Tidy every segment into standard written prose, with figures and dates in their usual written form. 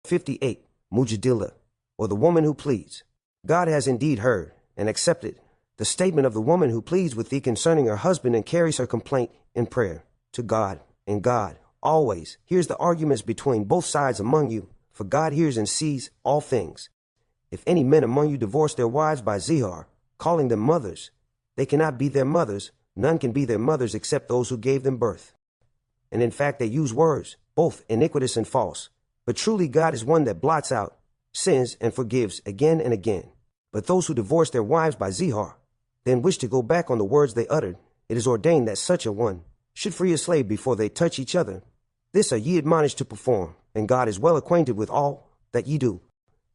58. MUJADILA, or the woman who pleads. God has indeed heard and accepted the statement of the woman who pleads with thee concerning her husband and carries her complaint in prayer to God. And God always hears the arguments between both sides among you, for God hears and sees all things. If any men among you divorce their wives by zihar, calling them mothers, they cannot be their mothers. None can be their mothers except those who gave them birth. And in fact, they use words, both iniquitous and false. But truly God is one that blots out sins and forgives again and again. But those who divorce their wives by zihar, then wish to go back on the words they uttered, it is ordained that such a one should free a slave before they touch each other. This are ye admonished to perform, and God is well acquainted with all that ye do.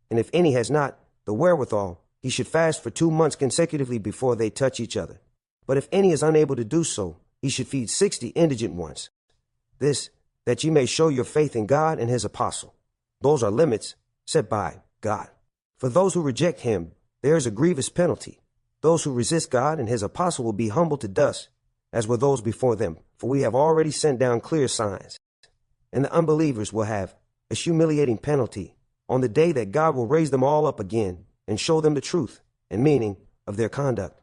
And if any has not the wherewithal, he should fast for 2 months consecutively before they touch each other. But if any is unable to do so, he should feed 60 indigent ones. This, that ye may show your faith in God and his apostle. Those are limits set by God. For those who reject him, there is a grievous penalty. Those who resist God and his apostle will be humbled to dust, as were those before them. For we have already sent down clear signs. And the unbelievers will have a humiliating penalty on the day that God will raise them all up again and show them the truth and meaning of their conduct.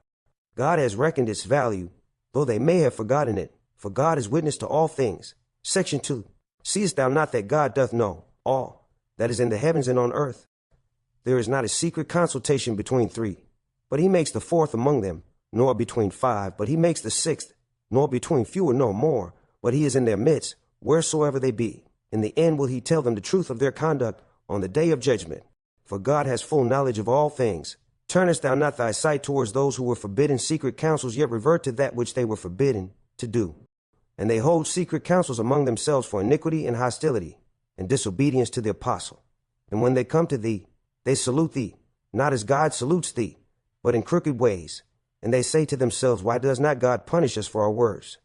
God has reckoned its value, though they may have forgotten it, for God is witness to all things. Section 2. Seest thou not that God doth know all that is in the heavens and on earth? There is not a secret consultation between 3, but he makes the 4th among them, nor between 5, but he makes the 6th, nor between fewer nor more, but he is in their midst, wheresoever they be. In the end will he tell them the truth of their conduct on the day of judgment. For God has full knowledge of all things. Turnest thou not thy sight towards those who were forbidden secret counsels, yet revert to that which they were forbidden to do? And they hold secret counsels among themselves for iniquity and hostility, and disobedience to the apostle. And when they come to thee, they salute thee, not as God salutes thee, but in crooked ways. And they say to themselves, why does not God punish us for our words?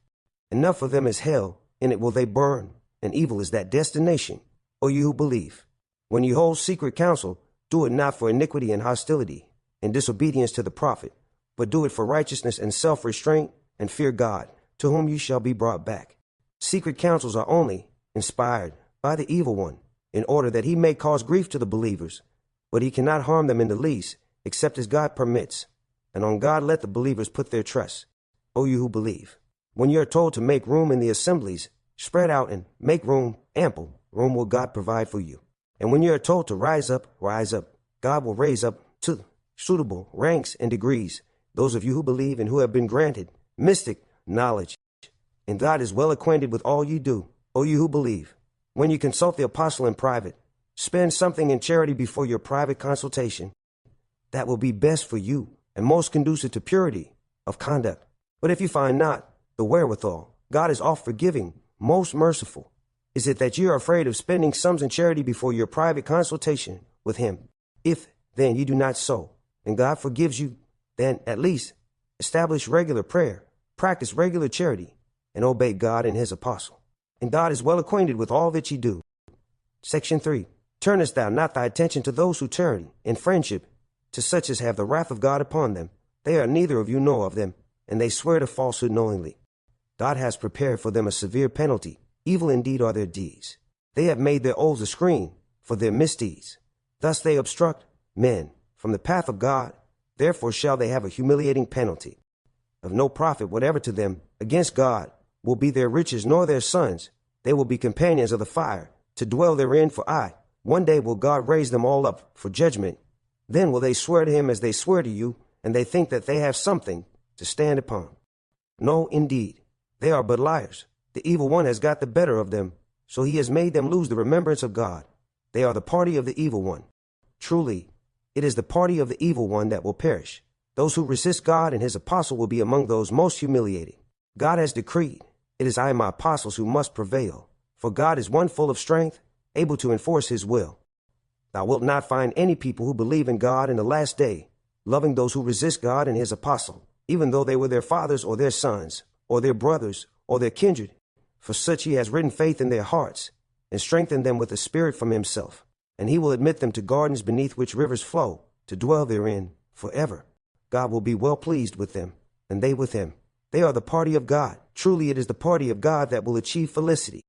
Enough for them is hell, in it will they burn, and evil is that destination. O you who believe, when you hold secret counsel, do it not for iniquity and hostility, and disobedience to the prophet, but do it for righteousness and self-restraint, and fear God, to whom you shall be brought back. Secret counsels are only inspired by the evil one, in order that he may cause grief to the believers, but he cannot harm them in the least, except as God permits. And on God let the believers put their trust. O you who believe, when you are told to make room in the assemblies, spread out and make room, ample room will God provide for you. And when you are told to rise up, God will raise up to suitable ranks and degrees those of you who believe and who have been granted mystic knowledge. And God is well acquainted with all you do, O you who believe. When you consult the apostle in private, spend something in charity before your private consultation. That will be best for you and most conducive to purity of conduct. But if you find not the wherewithal, God is oft forgiving, most merciful. Is it that you are afraid of spending sums in charity before your private consultation with him? If then you do not so, and God forgives you, then at least establish regular prayer, practice regular charity, and obey God and his apostle. And God is well acquainted with all that ye do. Section 3. Turnest thou not thy attention to those who turn in friendship to such as have the wrath of God upon them? They are neither of you nor of them, and they swear to falsehood knowingly. God has prepared for them a severe penalty. Evil indeed are their deeds. They have made their oaths a screen for their misdeeds. Thus they obstruct men from the path of God. Therefore shall they have a humiliating penalty. Of no profit whatever to them against God will be their riches nor their sons. They will be companions of the fire, to dwell therein for aye. One day will God raise them all up for judgment. Then will they swear to him as they swear to you, and they think that they have something to stand upon. No, indeed, they are but liars. The evil one has got the better of them, so he has made them lose the remembrance of God. They are the party of the evil one. Truly, it is the party of the evil one that will perish. Those who resist God and his apostle will be among those most humiliated. God has decreed, it is I and my apostles who must prevail. For God is one full of strength, able to enforce his will. Thou wilt not find any people who believe in God in the last day, loving those who resist God and his apostle, even though they were their fathers or their sons, or their brothers, or their kindred. For such he has written faith in their hearts, and strengthened them with the Spirit from himself. And he will admit them to gardens beneath which rivers flow, to dwell therein forever. God will be well pleased with them, and they with him. They are the party of God. Truly it is the party of God that will achieve felicity.